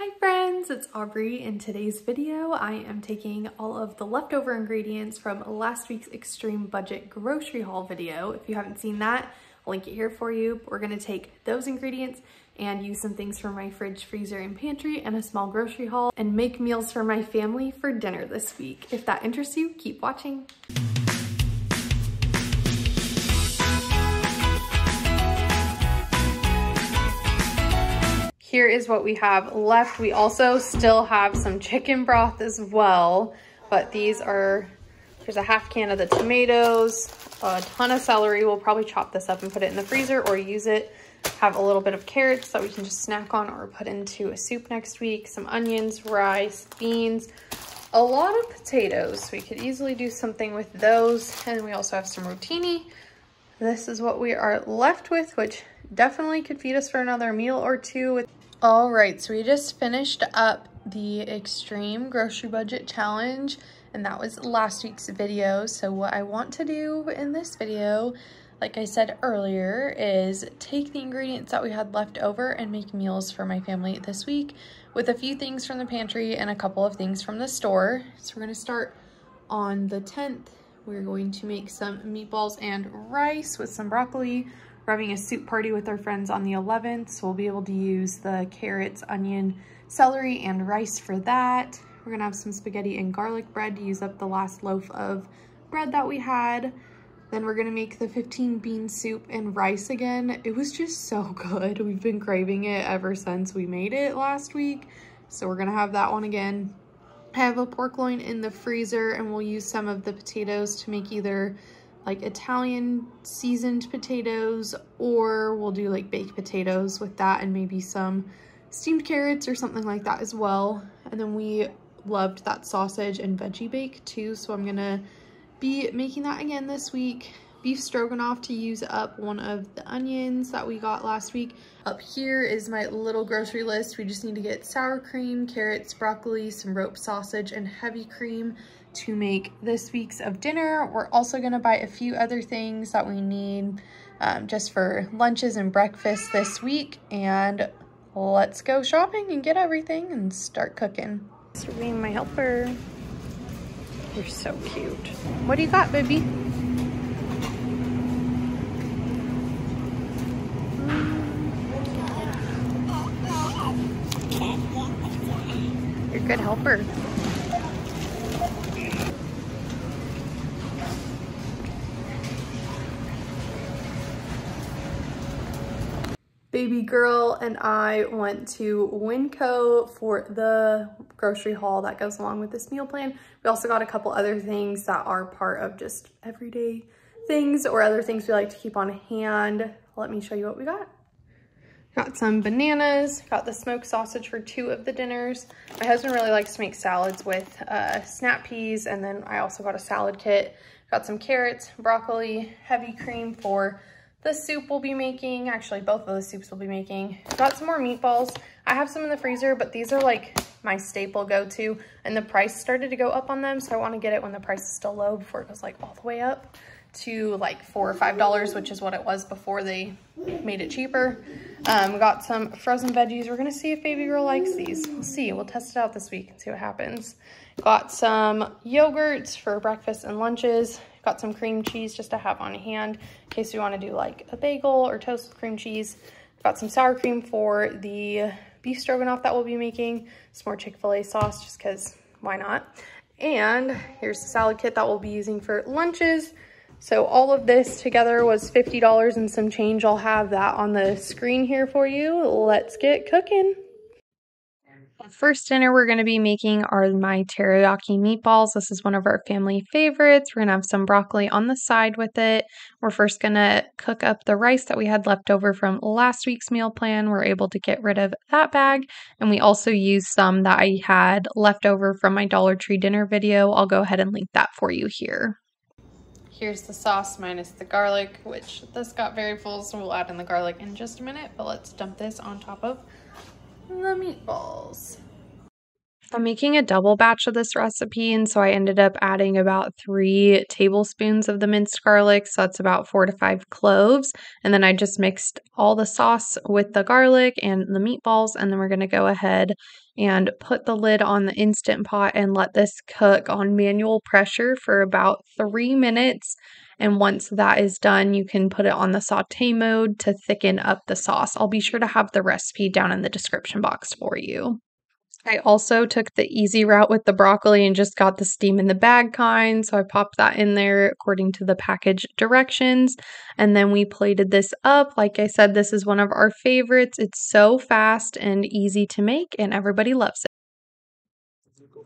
Hi friends, it's Aubrey. In today's video, I am taking all of the leftover ingredients from last week's extreme budget grocery haul video. If you haven't seen that, I'll link it here for you. We're gonna take those ingredients and use some things from my fridge, freezer, and pantry and a small grocery haul and make meals for my family for dinner this week. If that interests you, keep watching. Here is what we have left. We also still have some chicken broth as well, but there's a half can of the tomatoes, a ton of celery. We'll probably chop this up and put it in the freezer or use it. Have a little bit of carrots that we can just snack on or put into a soup next week. Some onions, rice, beans, a lot of potatoes. We could easily do something with those. And we also have some rotini. This is what we are left with, which definitely could feed us for another meal or two. All right, so we just finished up the extreme grocery budget challenge, and that was last week's video. So what I want to do in this video, like I said earlier, is take the ingredients that we had left over and make meals for my family this week with a few things from the pantry and a couple of things from the store. So we're gonna start on the 10th. We're going to make some meatballs and rice with some broccoli. We're having a soup party with our friends on the 11th, so we'll be able to use the carrots, onion, celery, and rice for that. We're gonna have some spaghetti and garlic bread to use up the last loaf of bread that we had. Then we're gonna make the 15 bean soup and rice again. It was just so good. We've been craving it ever since we made it last week, so we're gonna have that one again. I have a pork loin in the freezer, and we'll use some of the potatoes to make either like Italian seasoned potatoes, or we'll do like baked potatoes with that and maybe some steamed carrots or something like that as well. And then we loved that sausage and veggie bake too, so I'm gonna be making that again this week. Beef stroganoff to use up one of the onions that we got last week. Up here is my little grocery list. We just need to get sour cream, carrots, broccoli, some rope sausage, and heavy cream to make this week's of dinner. We're also gonna buy a few other things that we need just for lunches and breakfast this week, and let's go shopping and get everything and start cooking. Thanks for being my helper. You're so cute. What do you got, baby? You're a good helper. Baby girl and I went to Winco for the grocery haul that goes along with this meal plan. We also got a couple other things that are part of just everyday things or other things we like to keep on hand. Let me show you what we got. Got some bananas, got the smoked sausage for 2 of the dinners. My husband really likes to make salads with snap peas, and then I also got a salad kit. Got some carrots, broccoli, heavy cream for the soup we'll be making. Actually, both of the soups we'll be making. Got some more meatballs. I have some in the freezer, but these are like my staple go-to, and the price started to go up on them, so I want to get it when the price is still low before it goes like all the way up to like $4 or $5, which is what it was before they made it cheaper. We got some frozen veggies. We're gonna see if baby girl likes these. We'll see. We'll test it out this week and see what happens. Got some yogurts for breakfast and lunches. Got some cream cheese just to have on hand in case we want to do like a bagel or toast with cream cheese. Got some sour cream for the beef stroganoff that we'll be making. Some more Chick-fil-A sauce just because why not? And here's the salad kit that we'll be using for lunches. So all of this together was $50 and some change. I'll have that on the screen here for you. Let's get cooking. First dinner we're going to be making are my teriyaki meatballs. This is one of our family favorites. We're going to have some broccoli on the side with it. We're first going to cook up the rice that we had left over from last week's meal plan. We're able to get rid of that bag, and we also used some that I had left over from my Dollar Tree dinner video. I'll go ahead and link that for you here. Here's the sauce minus the garlic, which this got very full, so we'll add in the garlic in just a minute, but let's dump this on top of the meatballs. I'm making a double batch of this recipe, and so I ended up adding about 3 tablespoons of the minced garlic, so that's about 4 to 5 cloves, and then I just mixed all the sauce with the garlic and the meatballs, and then we're gonna go ahead and put the lid on the Instant Pot and let this cook on manual pressure for about 3 minutes, and once that is done, you can put it on the sauté mode to thicken up the sauce. I'll be sure to have the recipe down in the description box for you. I also took the easy route with the broccoli and just got the steam in the bag kind. So I popped that in there according to the package directions. And then we plated this up. Like I said, this is one of our favorites. It's so fast and easy to make, and everybody loves it.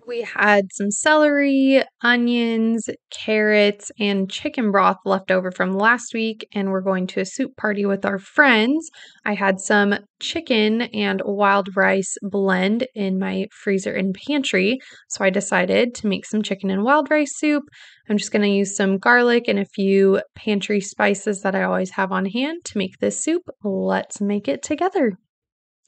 We had some celery, onions, carrots, and chicken broth left over from last week, and we're going to a soup party with our friends. I had some chicken and wild rice blend in my freezer and pantry, so I decided to make some chicken and wild rice soup. I'm just going to use some garlic and a few pantry spices that I always have on hand to make this soup. Let's make it together.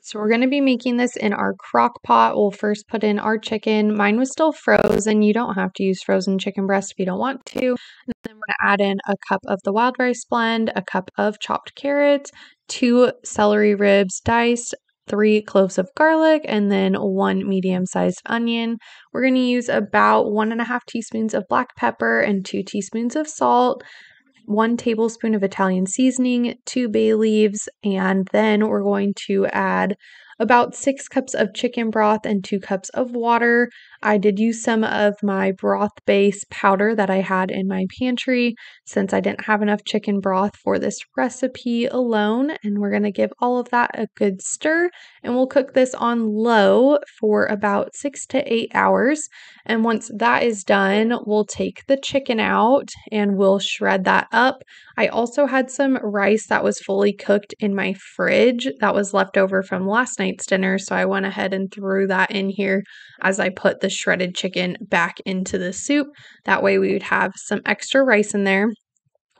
So we're going to be making this in our crock pot. We'll first put in our chicken. Mine was still frozen. You don't have to use frozen chicken breast if you don't want to. And then we're going to add in a cup of the wild rice blend, a cup of chopped carrots, 2 celery ribs diced, 3 cloves of garlic, and then 1 medium-sized onion. We're going to use about 1.5 teaspoons of black pepper and 2 teaspoons of salt, 1 tablespoon of Italian seasoning, 2 bay leaves, and then we're going to add about 6 cups of chicken broth and 2 cups of water. I did use some of my broth base powder that I had in my pantry since I didn't have enough chicken broth for this recipe alone, and we're going to give all of that a good stir, and we'll cook this on low for about 6 to 8 hours. And once that is done, we'll take the chicken out and we'll shred that up. I also had some rice that was fully cooked in my fridge that was left over from last night's dinner, so I went ahead and threw that in here as I put the shredded chicken back into the soup. That way we would have some extra rice in there.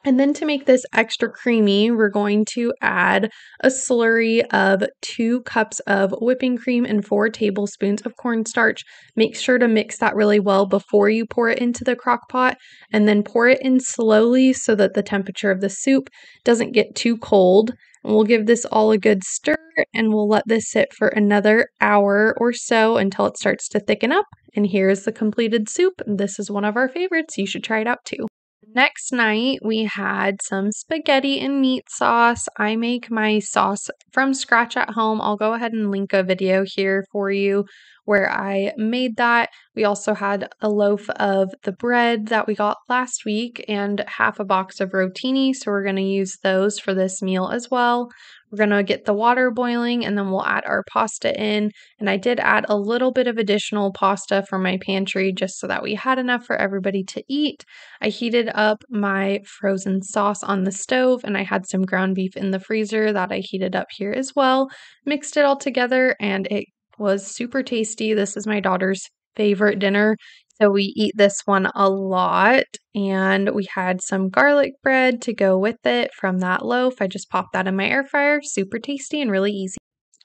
And then to make this extra creamy, we're going to add a slurry of 2 cups of whipping cream and 4 tablespoons of cornstarch. Make sure to mix that really well before you pour it into the crock pot, and then pour it in slowly so that the temperature of the soup doesn't get too cold. And we'll give this all a good stir, and we'll let this sit for another hour or so until it starts to thicken up. And here's the completed soup. This is one of our favorites. You should try it out too. Next night, we had some spaghetti and meat sauce. I make my sauce from scratch at home. I'll go ahead and link a video here for you where I made that. We also had a loaf of the bread that we got last week and half a box of rotini, so we're going to use those for this meal as well. We're going to get the water boiling, and then we'll add our pasta in. And I did add a little bit of additional pasta from my pantry just so that we had enough for everybody to eat. I heated up my frozen sauce on the stove, and I had some ground beef in the freezer that I heated up here as well. Mixed it all together, and it was super tasty. This is my daughter's favorite dinner, so we eat this one a lot. And we had some garlic bread to go with it from that loaf. I just popped that in my air fryer. Super tasty and really easy.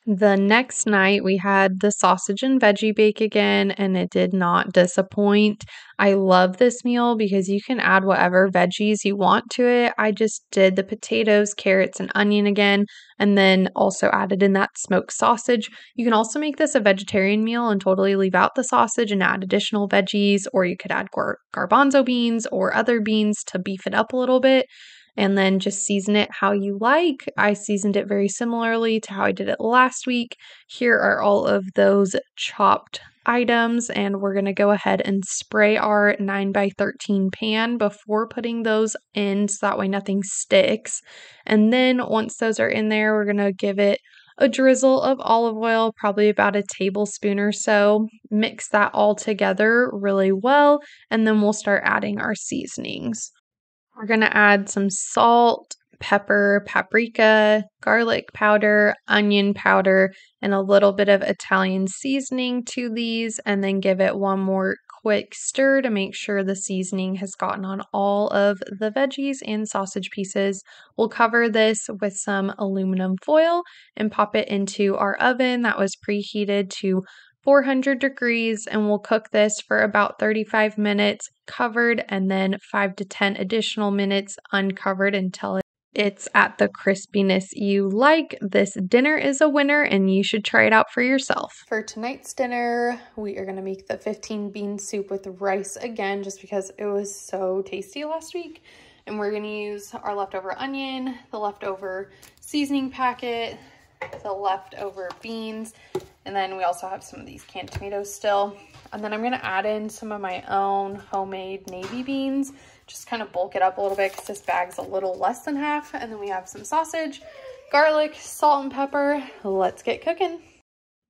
The next night, we had the sausage and veggie bake again, and it did not disappoint. I love this meal because you can add whatever veggies you want to it. I just did the potatoes, carrots, and onion again, and then also added in that smoked sausage. You can also make this a vegetarian meal and totally leave out the sausage and add additional veggies, or you could add garbanzo beans or other beans to beef it up a little bit. And then just season it how you like. I seasoned it very similarly to how I did it last week. Here are all of those chopped items, and we're going to go ahead and spray our 9x13 pan before putting those in so that way nothing sticks. And then once those are in there, we're going to give it a drizzle of olive oil, probably about a tablespoon or so. Mix that all together really well, and then we'll start adding our seasonings. We're going to add some salt, pepper, paprika, garlic powder, onion powder, and a little bit of Italian seasoning to these, and then give it one more quick stir to make sure the seasoning has gotten on all of the veggies and sausage pieces. We'll cover this with some aluminum foil and pop it into our oven that was preheated to 400 degrees, and we'll cook this for about 35 minutes covered and then 5 to 10 additional minutes uncovered until it's at the crispiness you like. This dinner is a winner and you should try it out for yourself. For tonight's dinner, we are going to make the 15 bean soup with rice again, just because it was so tasty last week. And we're going to use our leftover onion, the leftover seasoning packet, the leftover beans, and then we also have some of these canned tomatoes still. And then I'm going to add in some of my own homemade navy beans, just kind of bulk it up a little bit because this bag's a little less than half. And then we have some sausage, garlic, salt, and pepper. Let's get cooking.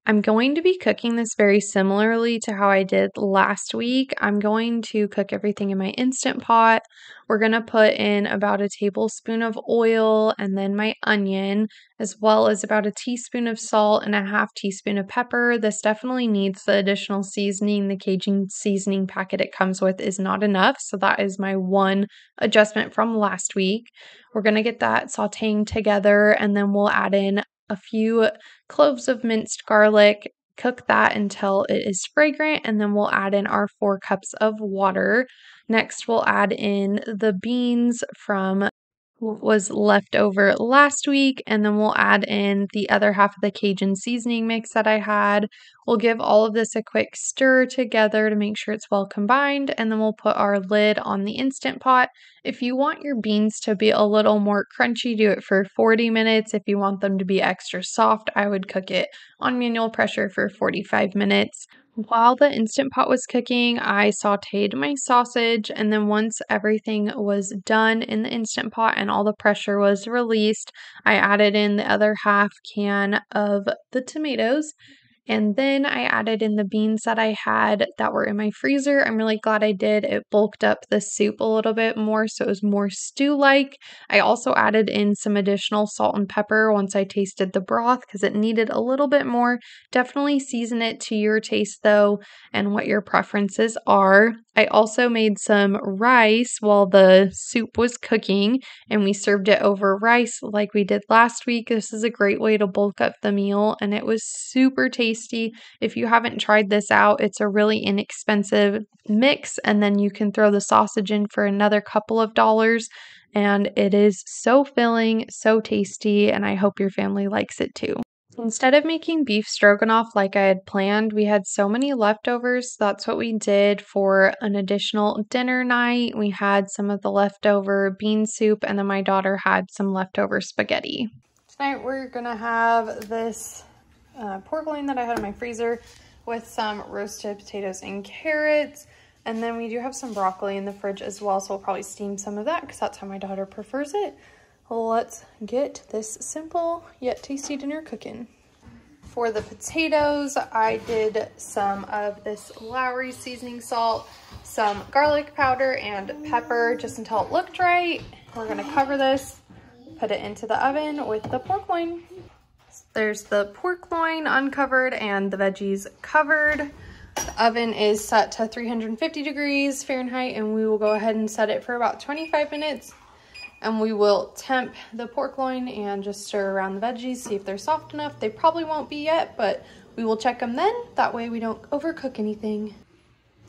I'm going to be cooking this very similarly to how I did last week. I'm going to cook everything in my Instant Pot. We're going to put in about a tablespoon of oil and then my onion, as well as about a teaspoon of salt and a half teaspoon of pepper. This definitely needs the additional seasoning. The Cajun seasoning packet it comes with is not enough, so that is my one adjustment from last week. We're going to get that sauteing together, and then we'll add in a few cloves of minced garlic, cook that until it is fragrant, and then we'll add in our 4 cups of water. Next, we'll add in the beans from what was left over last week, and then we'll add in the other half of the Cajun seasoning mix that I had. We'll give all of this a quick stir together to make sure it's well combined, and then we'll put our lid on the Instant Pot. If you want your beans to be a little more crunchy, do it for 40 minutes. If you want them to be extra soft, I would cook it on manual pressure for 45 minutes. While the Instant Pot was cooking, I sauteed my sausage, and then once everything was done in the Instant Pot and all the pressure was released, I added in the other half can of the tomatoes. And then I added in the beans that I had that were in my freezer. I'm really glad I did. It bulked up the soup a little bit more, so it was more stew-like. I also added in some additional salt and pepper once I tasted the broth because it needed a little bit more. Definitely season it to your taste though and what your preferences are. I also made some rice while the soup was cooking, and we served it over rice like we did last week. This is a great way to bulk up the meal, and it was super tasty. If you haven't tried this out, it's a really inexpensive mix, and then you can throw the sausage in for another couple of dollars, and it is so filling, so tasty, and I hope your family likes it too. Instead of making beef stroganoff like I had planned, we had so many leftovers. That's what we did for an additional dinner night. We had some of the leftover bean soup, and then my daughter had some leftover spaghetti. Tonight we're gonna have this pork loin that I had in my freezer with some roasted potatoes and carrots. And then we do have some broccoli in the fridge as well, so we'll probably steam some of that because that's how my daughter prefers it. Let's get this simple yet tasty dinner cooking. For the potatoes, I did some of this Lowry seasoning salt, some garlic powder and pepper just until it looked right. We're gonna cover this, put it into the oven with the pork loin. There's the pork loin uncovered and the veggies covered. The oven is set to 350 degrees Fahrenheit, and we will go ahead and set it for about 25 minutes. And we will temp the pork loin and just stir around the veggies, see if they're soft enough. They probably won't be yet, but we will check them then. That way we don't overcook anything.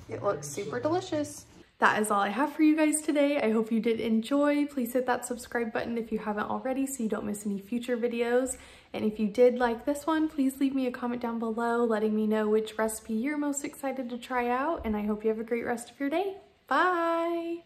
It looks super delicious. That is all I have for you guys today. I hope you did enjoy. Please hit that subscribe button if you haven't already so you don't miss any future videos. And if you did like this one, please leave me a comment down below letting me know which recipe you're most excited to try out. And I hope you have a great rest of your day. Bye!